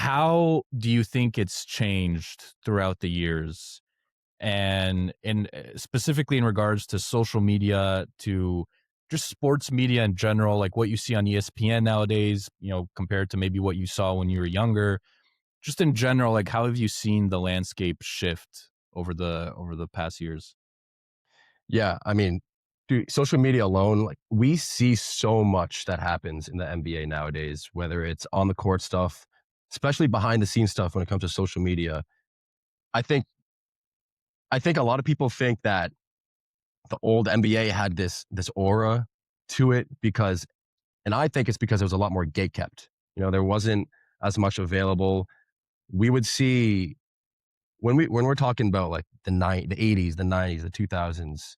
how do you think it's changed throughout the years? And specifically in regards to social media, to just sports media in general, like what you see on ESPN nowadays, compared to maybe what you saw when you were younger. Just in general, like how have you seen the landscape shift over the past years? Yeah, I mean, dude, social media alone, like we see so much that happens in the NBA nowadays, whether it's on the court stuff, especially behind the scenes stuff when it comes to social media. I think I think a lot of people think that the old NBA had this aura to it because and I think it's because it was a lot more gate kept. There wasn't as much available. We would see when we're talking about like the 80s, the 90s, the 2000s,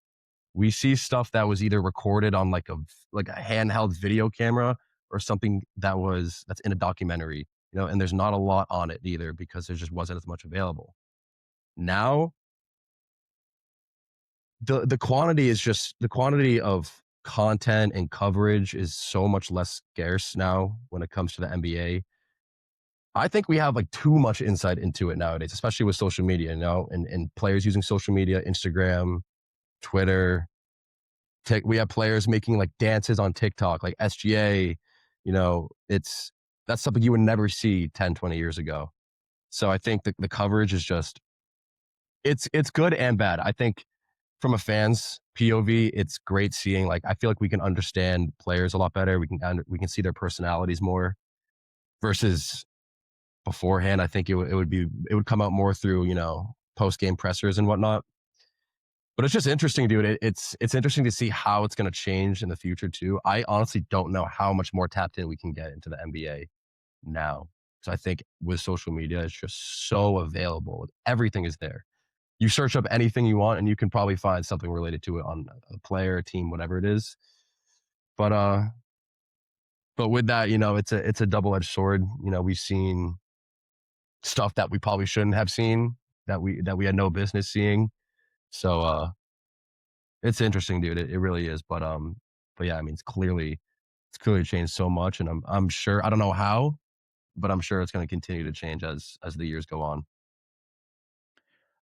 we see stuff that was either recorded on like a handheld video camera or something that's in a documentary, and there's not a lot on it either because there just wasn't as much available. Now, the quantity of content and coverage is so much less scarce now when it comes to the NBA. I think we have like too much insight into it nowadays, especially with social media, and players using social media, Instagram, Twitter. We have players making like dances on TikTok, like SGA. It's that's something you would never see 10, 20 years ago. So I think the coverage is just it's good and bad. I think from a fan's POV, it's great seeing like I feel like we can understand players a lot better. We can see their personalities more versus beforehand. I think it would come out more through post game pressers and whatnot. But it's just interesting, dude. It's interesting to see how it's going to change in the future too. I honestly don't know how much more tapped in we can get into the NBA now. So I think with social media, it's just so available. Everything is there. You search up anything you want, and you can probably find something related to it on a player, a team, whatever it is. But but with that, it's a double edged sword. We've seen stuff that we probably shouldn't have seen that we had no business seeing. So it's interesting, dude. It really is. But yeah, I mean, it's clearly changed so much, and I'm sure I don't know how, but I'm sure it's going to continue to change as the years go on.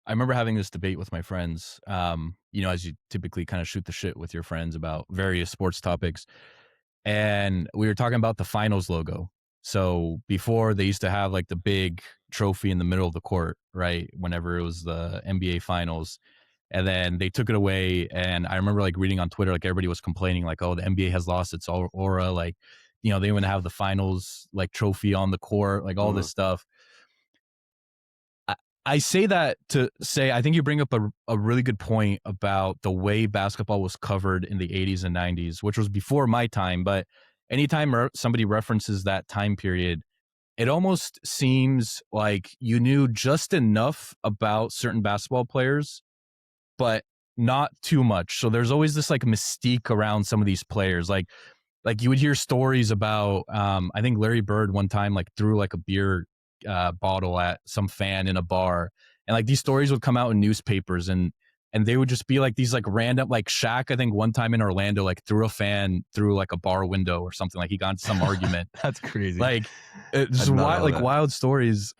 I remember having this debate with my friends, as you typically kind of shoot the shit with your friends about various sports topics. And we were talking about the finals logo. So before they used to have like the big trophy in the middle of the court, right? Whenever it was the NBA finals. And then they took it away. And I remember like reading on Twitter, like everybody was complaining, like, oh, the NBA has lost its aura. Like, they wouldn't have the finals like trophy on the court, like all this Mhm. stuff. I, I say that to say, I think you bring up a really good point about the way basketball was covered in the 80s and 90s, which was before my time. But anytime somebody references that time period, it almost seems like you knew just enough about certain basketball players, but not too much. So there's always this like mystique around some of these players. Like you would hear stories about I think Larry Bird one time like threw like a beer bottle at some fan in a bar, and like these stories would come out in newspapers, and they would just be like these like random, like Shaq I think one time in Orlando like threw a fan through like a bar window or something, like he got into some argument, That's crazy. like I just did not wild, know like that. wild stories.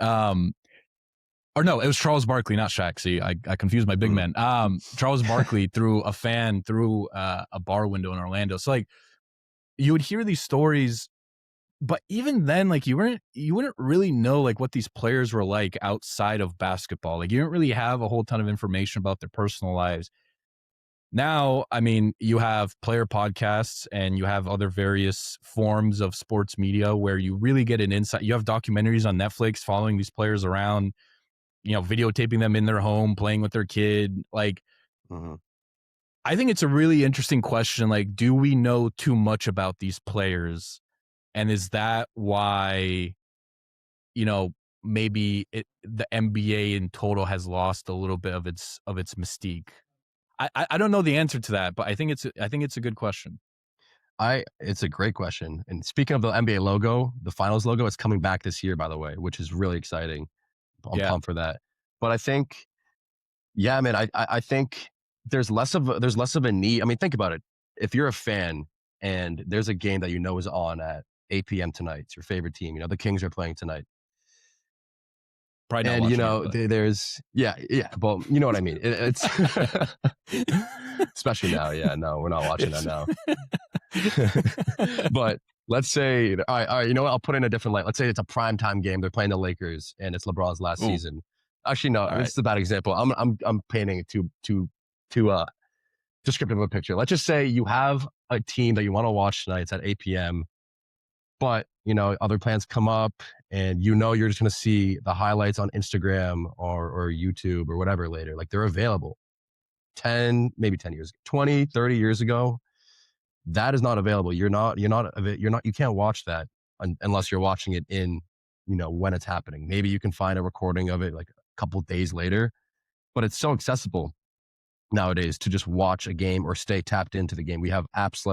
Or no, it was Charles Barkley, not Shaq. See, I confused my big Mm. man. Charles Barkley threw a fan through a bar window in Orlando. So like you would hear these stories, but even then, like you wouldn't really know like what these players were like outside of basketball. Like you didn't really have a whole ton of information about their personal lives. Now, I mean, you have player podcasts and you have other various forms of sports media where you really get an insight. You have documentaries on Netflix following these players around, videotaping them in their home, playing with their kid. Like, Mhm. I think it's a really interesting question. Like, do we know too much about these players? And is that why, you know, maybe the NBA in total has lost a little bit of its mystique? I don't know the answer to that, but I think it's a good question. It's a great question. And speaking of the NBA logo, the finals logo is coming back this year, by the way, which is really exciting. I'm Yeah. pumped for that. But I think, yeah, man, I think there's less of a need. I mean, think about it. If you're a fan and there's a game that is on at 8 p.m. tonight, it's your favorite team. The Kings are playing tonight. Probably not And watching it, but there's yeah, well, you know what I mean. It's especially now. Yeah, no, we're not watching that it's now. But let's say, all right, you know what? I'll put in a different light. Let's say it's a primetime game. They're playing the Lakers, and it's LeBron's last ooh, season. Actually, no, all this right. is a bad example. I'm painting it too descriptive of a picture. Let's just say you have a team that you want to watch tonight. It's at 8 p.m. But other plans come up, and you're just going to see the highlights on Instagram or YouTube or whatever later. Like they're available maybe 10 years, 20, 30 years ago. That is not available. You can't watch that unless you're watching it in, when it's happening. Maybe you can find a recording of it like a couple days later, but it's so accessible nowadays to just watch a game or stay tapped into the game. We have apps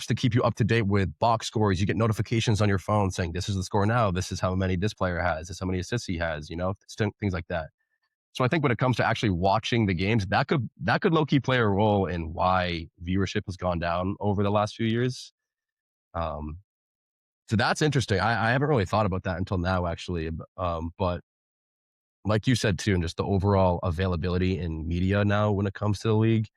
to keep you up to date with box scores. You get notifications on your phone saying this is the score now. This is how many this player has. This is how many assists he has. Things like that. So I think when it comes to actually watching the games, that could low key play a role in why viewership has gone down over the last few years. Um, so that's interesting. I haven't really thought about that until now, actually. But like you said too, and just the overall availability in media now when it comes to the league,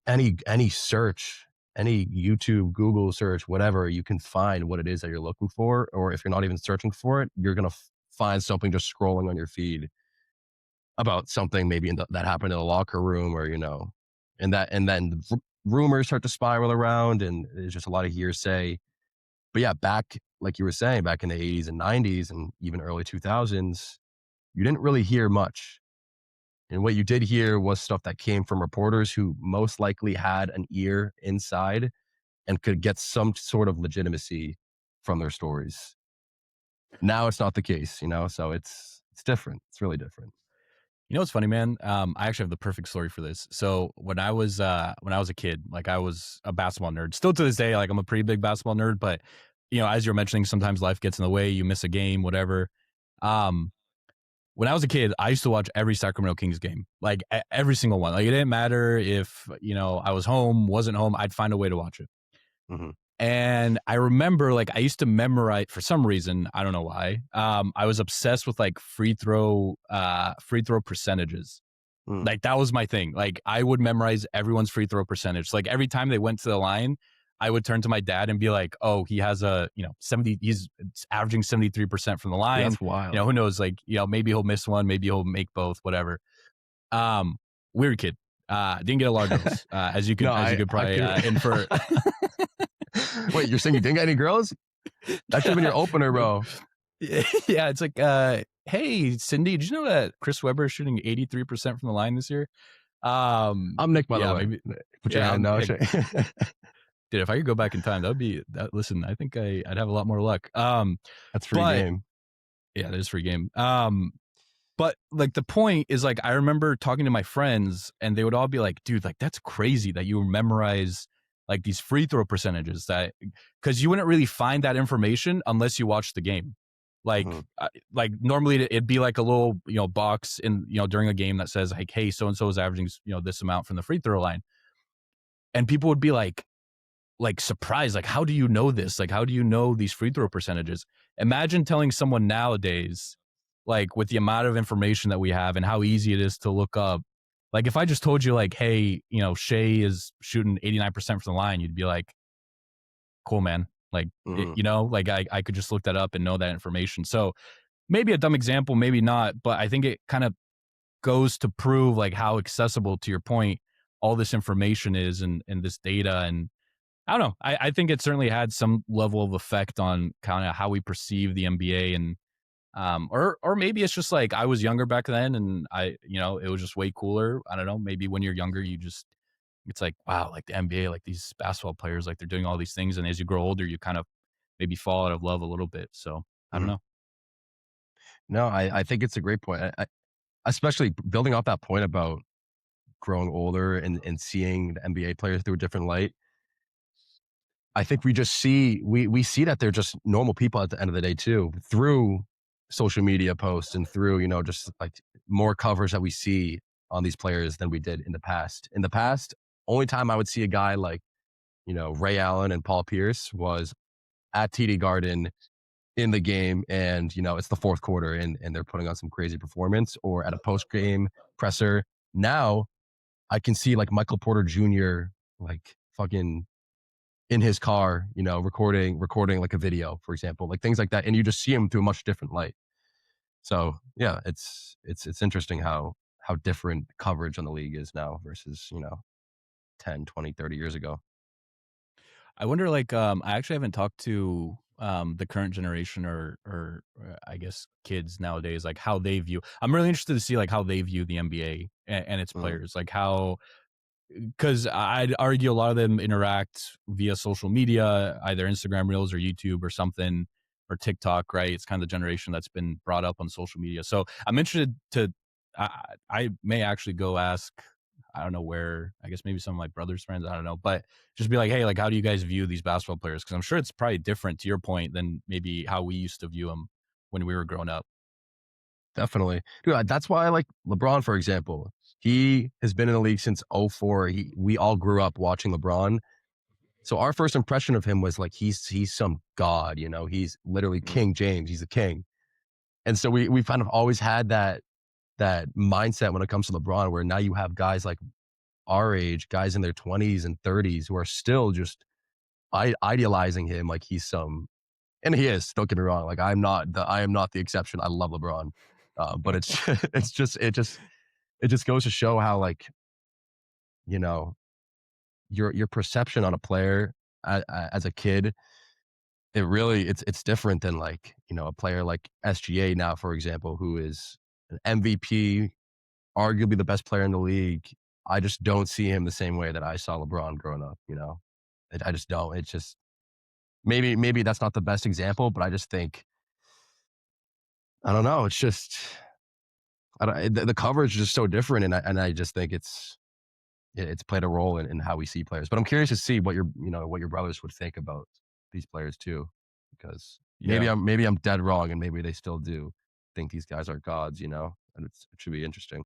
any search, any YouTube, Google search, whatever, you can find what it is that you're looking for. Or if you're not even searching for it, you're gonna find something just scrolling on your feed about something maybe that happened in the locker room, or and then rumors start to spiral around, and there's just a lot of hearsay. But yeah, back like you were saying, back in the 80s and 90s and even early 2000s, you didn't really hear much. And what you did hear was stuff that came from reporters who most likely had an ear inside and could get some sort of legitimacy from their stories. Now it's not the case, so it's different. It's really different. You know what's funny, man? I actually have the perfect story for this. So when I was a kid, like I was a basketball nerd. Still to this day, like I'm a pretty big basketball nerd. But as you're mentioning, sometimes life gets in the way. You miss a game, whatever. Um, when I was a kid, I used to watch every Sacramento Kings game, like every single one. Like it didn't matter if I was home, wasn't home. I'd find a way to watch it. Hmm. And I remember, like, I used to memorize for some reason. I don't know why. I was obsessed with like free throw percentages. Mm. Like that was my thing. Like I would memorize everyone's free throw percentage. Like every time they went to the line, I would turn to my dad and be like, "Oh, he has a 70. He's averaging 73% from the line. That's wild. Who knows? Like maybe he'll miss one, maybe he'll make both, whatever." Um, Weird kid. Didn't get a lot of girls, No, as you could I probably could. infer. Wait, you're saying you didn't get any girls? That should have been your opener, Nope. bro. Yeah, it's like, hey, Cindy, did you know that Chris Webber is shooting 83% from the line this year? I'm Nick, by the Yeah, way. maybe. Put your Yeah, hand down. dude, if I could go back in time, that would be that. Listen, I think I'd have a lot more luck. That's free But game. yeah, it is free game. But like the point is, like, I remember talking to my friends, and they would all be like, "Dude, like that's crazy that you memorize like these free throw percentages that because you wouldn't really find that information unless you watched the game." Mhm. Like normally it'd be like a little box in during a game that says like, "Hey, so and so is averaging this amount from the free throw line," and people would be like surprised, like, how do you know this? Like, how do you know these free throw percentages? Imagine telling someone nowadays, like with the amount of information that we have and how easy it is to look up. Like if I just told you like, hey, Shai is shooting 89% from the line, you'd be like, cool, man. Like, Mhm. like I could just look that up and know that information. So maybe a dumb example, maybe not, but I think it kind of goes to prove like how accessible to your point, all this information is and this data. And I don't know. I think it certainly had some level of effect on kind of how we perceive the NBA and or maybe it's just like I was younger back then and it was just way cooler. I don't know. Maybe when you're younger, it's like, wow, like the NBA, like these basketball players, like they're doing all these things. And as you grow older, you kind of maybe fall out of love a little bit. So I don't Mhm. know. No, I think it's a great point. Especially building off that point about growing older and seeing the NBA players through a different light. I think we see that they're just normal people at the end of the day too, through social media posts and through, just like more coverage that we see on these players than we did in the past. In the past, only time I would see a guy like, Ray Allen and Paul Pierce was at TD Garden in the game and it's the fourth quarter and they're putting on some crazy performance or at a post game presser. Now I can see like Michael Porter Jr. like fucking in his car, recording like a video, for example, like things like that, and you just see him through a much different light. So yeah, it's interesting how different coverage on the league is now versus 10, 20, 30 years ago. I wonder, like, I actually haven't talked to the current generation or I guess kids nowadays, like how they view. I'm really interested to see like how they view the NBA and its Mm. players, like how because I'd argue a lot of them interact via social media, either Instagram Reels or YouTube or something, or TikTok, right? It's kind of the generation that's been brought up on social media. So I'm interested to, I may actually go ask, I don't know where, I guess maybe some of my brother's friends, I don't know, but just be like, hey, like, how do you guys view these basketball players? Because I'm sure it's probably different to your point than maybe how we used to view them when we were growing up. Definitely. Dude, that's why I like LeBron, for example. He has been in the league since '04. We all grew up watching LeBron. So our first impression of him was like he's some god, he's literally Mm. King James. He's the king. And so we kind of always had that mindset when it comes to LeBron, where now you have guys like our age, guys in their 20s and 30s who are still just idealizing him like he's some, and he is. Don't get me wrong. Like I am not the exception. I love LeBron, but it's it just goes to show how like you know your perception on a player as a kid, it really it's different than like a player like SGA now, for example, who is an MVP, arguably the best player in the league. I just don't see him the same way that I saw LeBron growing up. I just don't. It's just maybe that's not the best example, but I just think I don't know. It's just I don't, the coverage is just so different, and I just think it's played a role in how we see players. But I'm curious to see what your brothers would think about these players too, because maybe Yeah. I'm dead wrong, and maybe they still do think these guys are gods, and it should be interesting.